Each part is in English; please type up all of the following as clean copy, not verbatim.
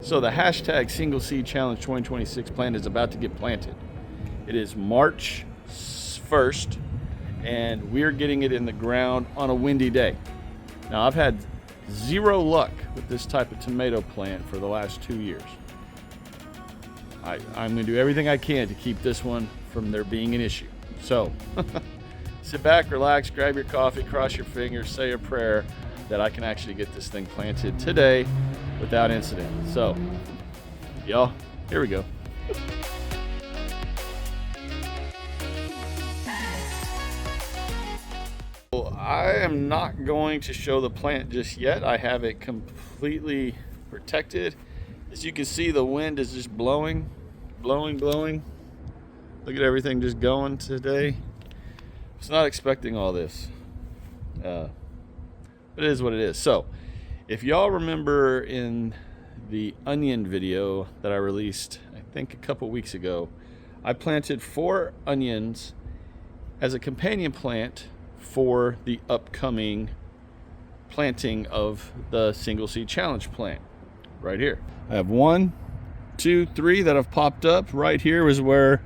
So the hashtag Single Seed Challenge 2026 plant is about to get planted. It is March 1st, and we're getting it in the ground on a windy day. Now, I've had zero luck with this type of tomato plant for the last 2 years. I'm going to do everything I can to keep this one from there being an issue. So sit back, relax, grab your coffee, cross your fingers, say a prayer that I can actually get this thing planted today without incident. So, y'all, here we go. I am not going to show the plant just yet. I have it completely protected. As you can see, the wind is just blowing. Look at everything just going today. I was not expecting all this. But it is what it is. So, if y'all remember in the onion video that I released, I think a couple weeks ago, I planted 4 onions as a companion plant for the upcoming planting of the Single Seed Challenge plant right here. I have 1, 2, 3 that have popped up. Right here is where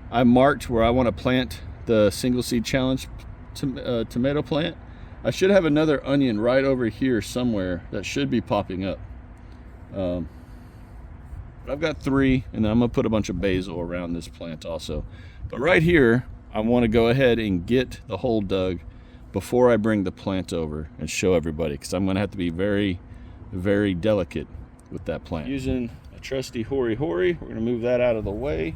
I marked where I want to plant the Single Seed Challenge tomato plant. I should have another onion right over here somewhere that should be popping up. But I've got 3, and then I'm gonna put a bunch of basil around this plant also. But right here, I want to go ahead and get the hole dug before I bring the plant over and show everybody, because I'm gonna have to be very, very delicate with that plant. Using a trusty hori, we're gonna move that out of the way.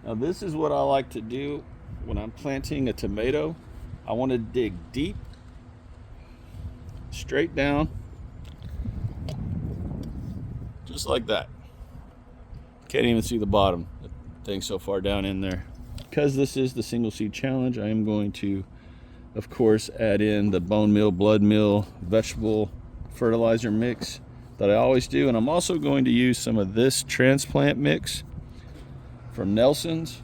Now this is what I like to do when I'm planting a tomato. I want to dig deep, straight down, just like that. Can't even see the bottom. The thing's so far down in there. Because this is the Single Seed Challenge, I am going to, of course, add in the bone meal, blood meal, vegetable fertilizer mix that I always do. And I'm also going to use some of this transplant mix from Nelson's.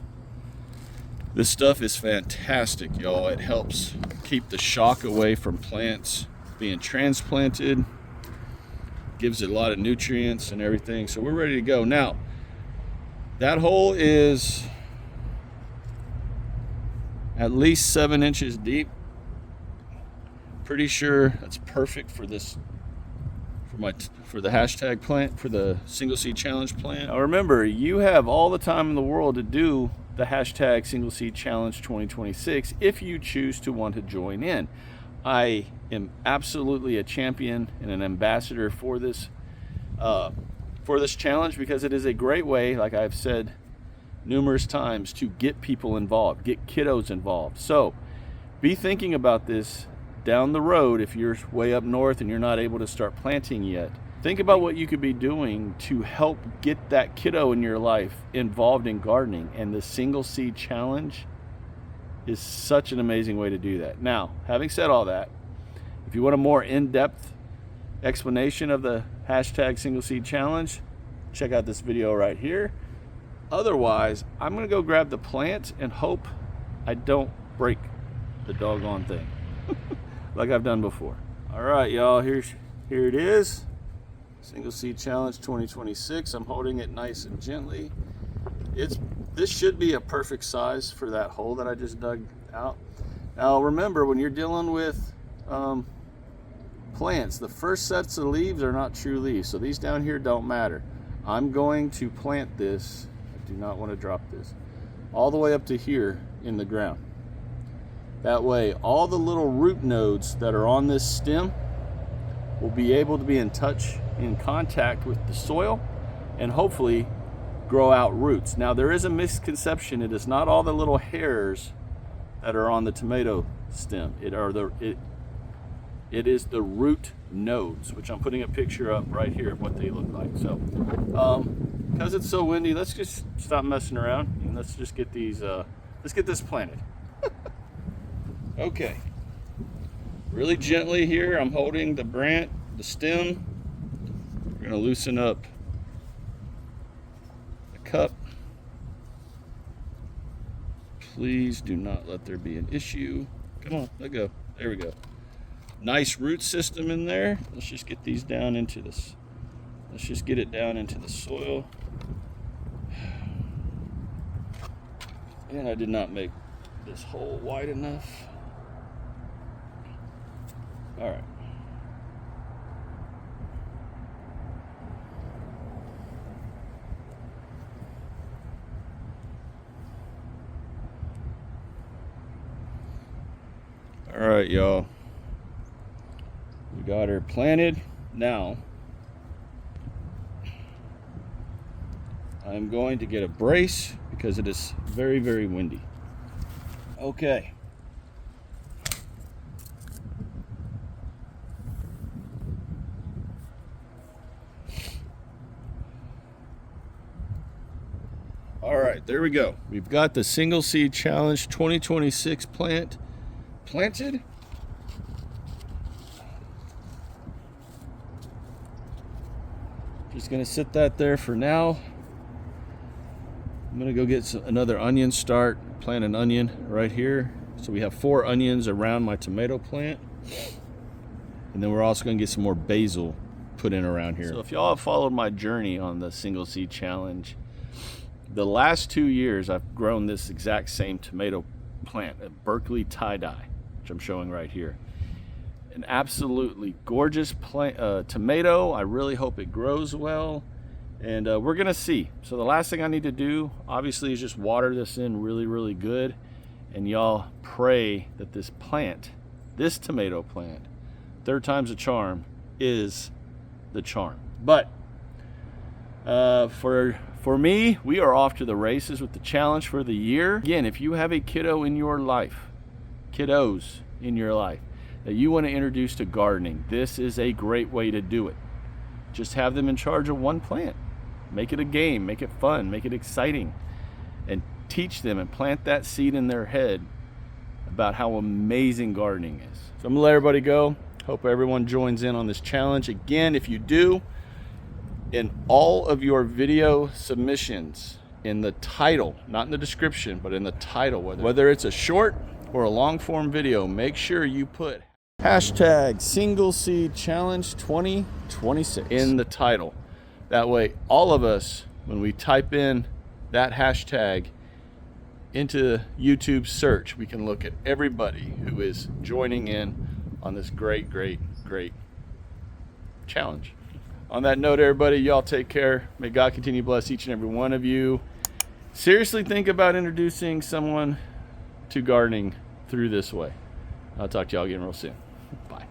This stuff is fantastic, y'all. It helps keep the shock away from plants being transplanted, gives it a lot of nutrients and everything. So we're ready to go. Now, that hole is at least 7 inches deep. Pretty sure that's perfect for this, for the hashtag plant, for the Single Seed Challenge plant. Now remember, you have all the time in the world to do the hashtag Single Seed Challenge 2026 if you choose to want to join in. I am absolutely a champion and an ambassador for this challenge, because it is a great way, like I've said numerous times, to get people involved, get kiddos involved. So be thinking about this down the road. If you're way up north and you're not able to start planting yet, think about what you could be doing to help get that kiddo in your life involved in gardening. And the Single Seed Challenge is such an amazing way to do that. Now, having said all that, if you want a more in-depth explanation of the hashtag Single Seed Challenge, check out this video right here. Otherwise, I'm gonna go grab the plant and hope I don't break the doggone thing like I've done before. All right, y'all, here it is. Single Seed Challenge 2026. I'm holding it nice and gently. This should be a perfect size for that hole that I just dug out. Now remember, when you're dealing with plants, the first sets of leaves are not true leaves, so these down here don't matter. I'm going to plant this, I do not want to drop this, all the way up to here in the ground. That way, all the little root nodes that are on this stem will be able to be in contact with the soil, and hopefully grow out roots. Now, there is a misconception. It is not all the little hairs that are on the tomato stem. It is the root nodes, which I'm putting a picture up right here of what they look like. So, because it's so windy, let's just stop messing around and let's just get these, let's get this planted. Okay. Really gently here, I'm holding the stem. We're gonna loosen up the cup. Please do not let there be an issue. Come on, let go. There we go. Nice root system in there. Let's just get these down into this. Let's just get it down into the soil. And I did not make this hole wide enough. All right. All right, y'all. We got her planted. Now, I'm going to get a brace because it is very, very windy. Okay. All right, there we go. We've got the Single Seed Challenge 2026 plant planted. Just gonna sit that there for now. I'm gonna go get another onion start, plant an onion right here. So we have 4 onions around my tomato plant. And then we're also gonna get some more basil put in around here. So if y'all have followed my journey on the Single Seed Challenge, the last 2 years I've grown this exact same tomato plant, a Berkeley tie-dye, which I'm showing right here. An absolutely gorgeous plant, tomato. I really hope it grows well, and we're gonna see. So the last thing I need to do, obviously, is just water this in really, really good, and y'all pray that this plant, this tomato plant, 3rd time's a charm, is the charm. But for me, we are off to the races with the challenge for the year. Again, if you have a kiddo in your life, kiddos in your life, that you want to introduce to gardening, this is a great way to do it. Just have them in charge of one plant. Make it a game, make it fun, make it exciting, and teach them and plant that seed in their head about how amazing gardening is. So I'm gonna let everybody go. Hope everyone joins in on this challenge. Again, if you do, in all of your video submissions, in the title, not in the description, but in the title, whether it's a short or a long form video, make sure you put hashtag Single Seed Challenge 2026 in the title. That way, all of us, when we type in that hashtag into YouTube search, we can look at everybody who is joining in on this great, great, great challenge. On that note, everybody, y'all take care. May God continue to bless each and every one of you. Seriously think about introducing someone to gardening through this way. I'll talk to y'all again real soon. Bye.